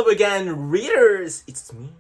Hello again, readers! It's me,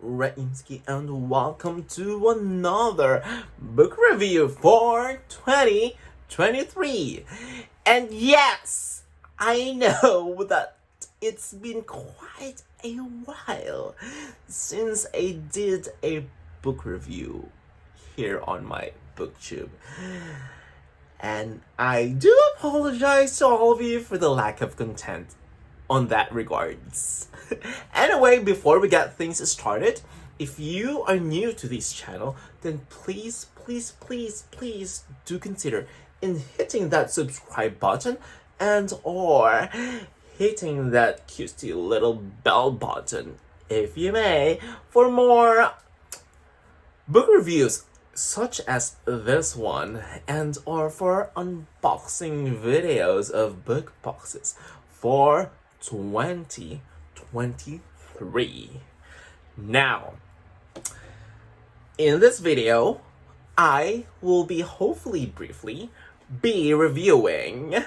Raimskie, and welcome to another book review for 2023. And yes, I know that it's been quite a while since I did a book review here on my booktube. And I do apologize to all of you for the lack of content on that regards. Anyway, before we get things started, if you are new to this channel, then please do consider in hitting that subscribe button and or hitting that cutesy little bell button, if you may, for more book reviews such as this one and or for unboxing videos of book boxes for 2023. Now, in this video, I will be hopefully briefly be reviewing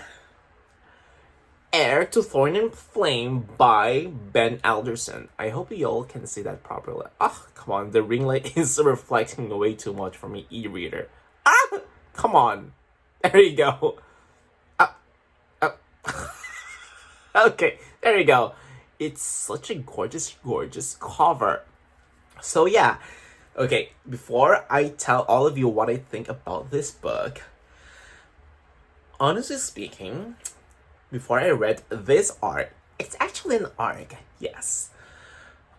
Heir to Thorn and Flame by Ben Alderson. I hope you all can see that properly. Come on, the ring light is reflecting way too much for me e-reader. Come on. There you go. Okay, there you go. It's such a gorgeous cover. So yeah, okay, before I tell all of you what I think about this book, honestly speaking, before I read this arc, it's actually an arc, yes.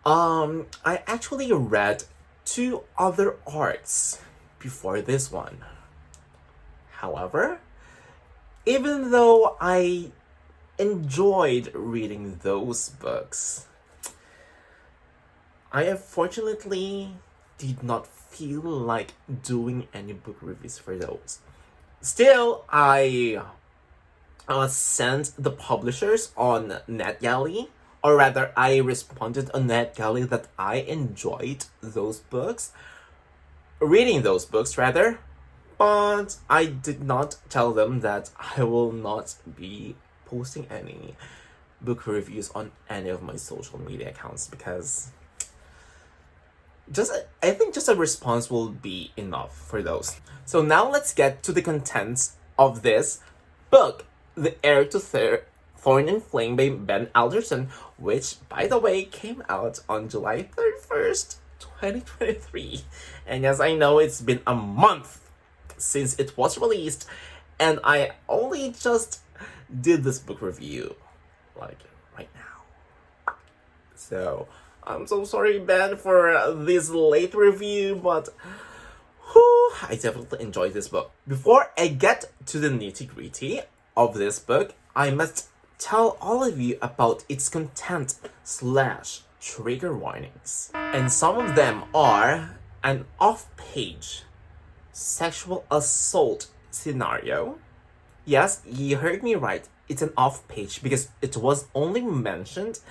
I actually read 2 other arcs before this one. However, even though I enjoyed reading those books, I unfortunately did not feel like doing any book reviews for those. Still, I sent the publishers on NetGalley, or rather, I responded on NetGalley that I enjoyed those books, reading those books rather, but I did not tell them that I will not be posting any book reviews on any of my social media accounts because I think just a response will be enough for those. So now let's get to the contents of this book, The Heir to Thorn and Flame by Ben Alderson, which, by the way, came out on July 31st, 2023. And yes, I know it's been a month since it was released, and I only just did this book review, like, right now. So, I'm so sorry, Ben, for this late review, but I definitely enjoyed this book. Before I get to the nitty-gritty of this book, I must tell all of you about its content / trigger warnings. And some of them are an off-page sexual assault scenario. Yes, you heard me right. It's an off-page because it was only mentioned,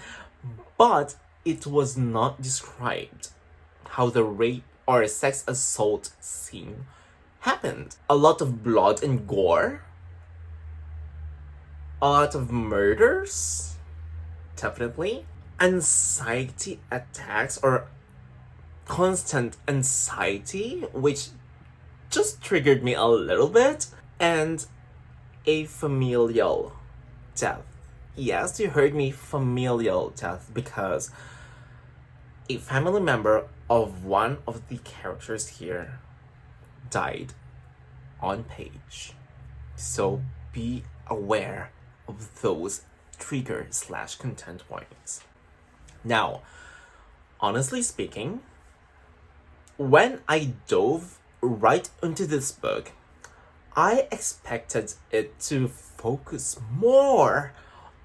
but it was not described how the rape or sex assault scene happened. A lot of blood and gore. A lot of murders. Definitely. Anxiety attacks or constant anxiety, which just triggered me a little bit. And a familial death. Yes, you heard me, familial death, because a family member of one of the characters here died on page. So be aware of those trigger / content warnings. Now, honestly speaking, when I dove right into this book, I expected it to focus more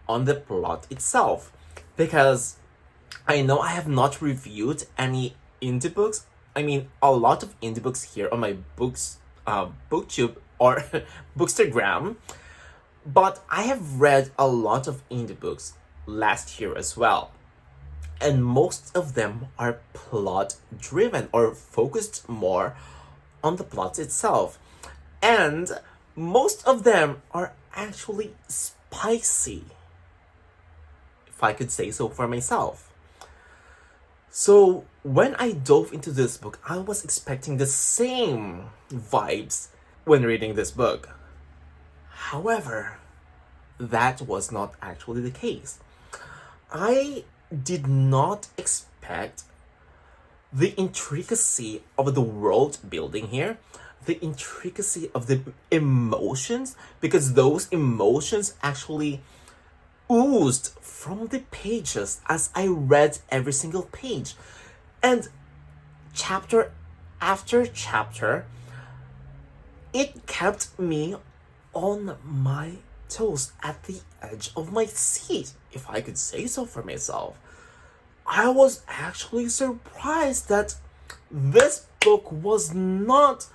on the plot itself, because I know I have not reviewed any indie books. I mean, a lot of indie books here on my booktube or bookstagram, but I have read a lot of indie books last year as well, and most of them are plot driven or focused more on the plot itself. And most of them are actually spicy, if I could say so for myself. So when I dove into this book, I was expecting the same vibes when reading this book. However, that was not actually the case. I did not expect the intricacy of the world building here, the intricacy of the emotions, because those emotions actually oozed from the pages as I read every single page. And chapter after chapter, it kept me on my toes, at the edge of my seat, if I could say so for myself. I was actually surprised that this book was not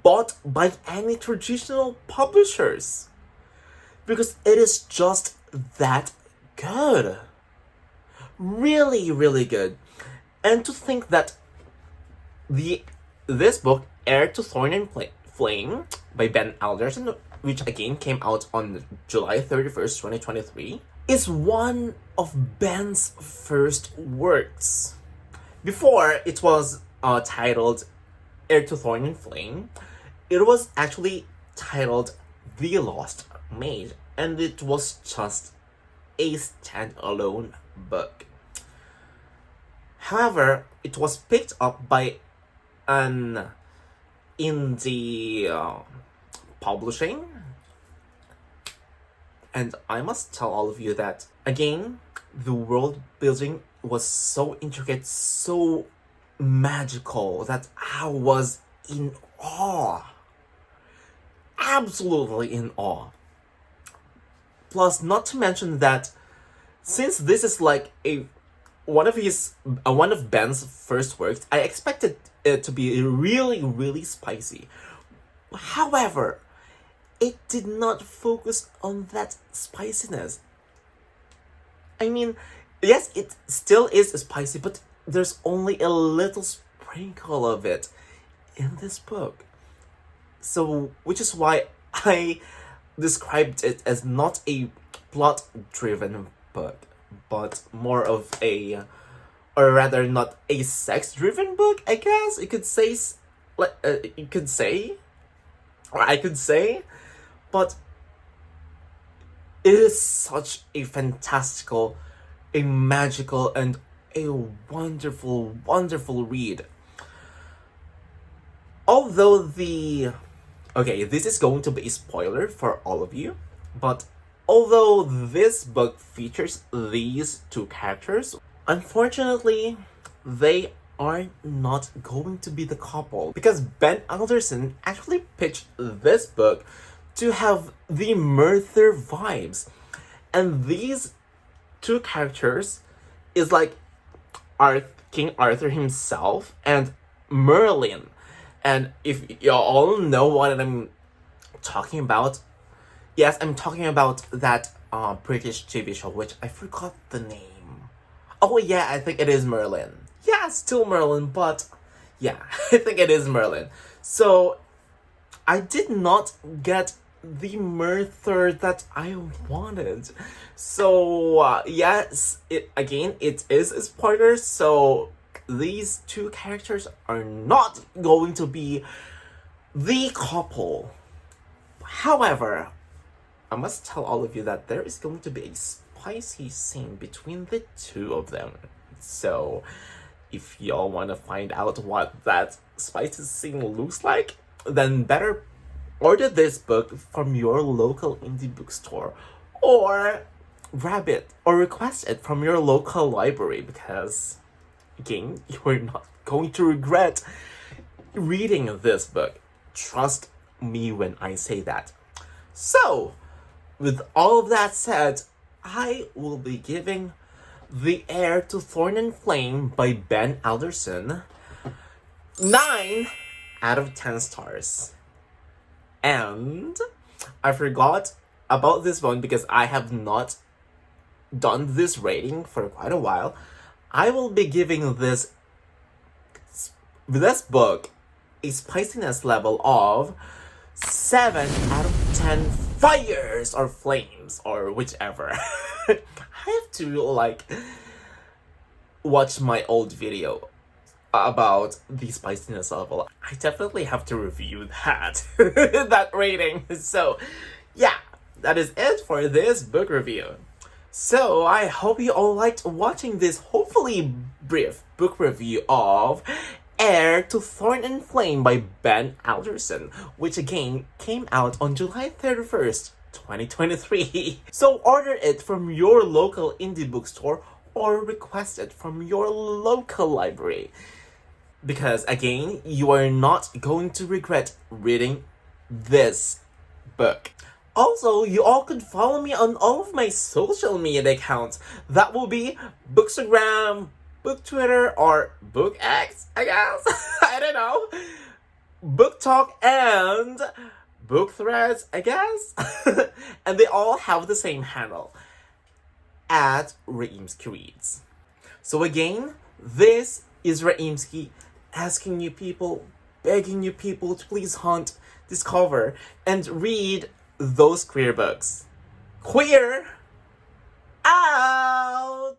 bought by any traditional publishers, because it is just that good. Really, really good. And to think that this book, Heir to Thorn and Flame by Ben Alderson, which again came out on July 31st, 2023, is one of Ben's first works. Before, it was titled Heir to Thorn and Flame. It was actually titled The Lost Maid, and it was just a standalone book. However, it was picked up by an indie publishing, and I must tell all of you that, again, the world building was so intricate, so magical, that I was in awe. Absolutely in awe. Plus, not to mention that since this is like one of Ben's first works, I expected it to be really, really spicy. However, it did not focus on that spiciness. I mean, yes, it still is spicy, but there's only a little sprinkle of it in this book. So, which is why I described it as not a plot-driven book, but more of or rather not a sex-driven book, I guess you could say, you could say, or I could say, but it is such a fantastical, a magical, and a wonderful, wonderful read. Although okay, this is going to be a spoiler for all of you, but although this book features these two characters, unfortunately, they are not going to be the couple, because Ben Alderson actually pitched this book to have the Merthyr vibes, and these two characters is like King Arthur himself and Merlin. And if you all know what I'm talking about, yes, I'm talking about that British TV show, which I forgot the name. Oh yeah, I think it is Merlin. Yeah, still Merlin, but yeah, I think it is Merlin. So I did not get the Merthyr that I wanted. So yes, it is a spoiler, so these two characters are not going to be the couple. However, I must tell all of you that there is going to be a spicy scene between the two of them. So if y'all want to find out what that spicy scene looks like, then better order this book from your local indie bookstore, or grab it or request it from your local library, because again, you're not going to regret reading this book. Trust me when I say that. So, with all of that said, I will be giving The Heir to Thorn and Flame by Ben Alderson 9 out of 10 stars. And I forgot about this one because I have not done this rating for quite a while. I will be giving this book a spiciness level of 7 out of 10 fires or flames, or whichever. have to watch my old video about the spiciness level. I definitely have to review that that rating. So yeah, that is it for this book review. So I hope you all liked watching this hopefully brief book review of Heir to Thorn and Flame by Ben Alderson, which again came out on July 31st, 2023. So order it from your local indie bookstore or request it from your local library. Because again, you are not going to regret reading this book. Also, you all could follow me on all of my social media accounts. That will be Bookstagram, Book Twitter, or Book X, I guess. I don't know. Book Talk and Book Threads, I guess. And they all have the same handle, at Raimskie Reads. So again, this is Raimskie asking you people, begging you people to please hunt, discover, and read those queer books. Queer out!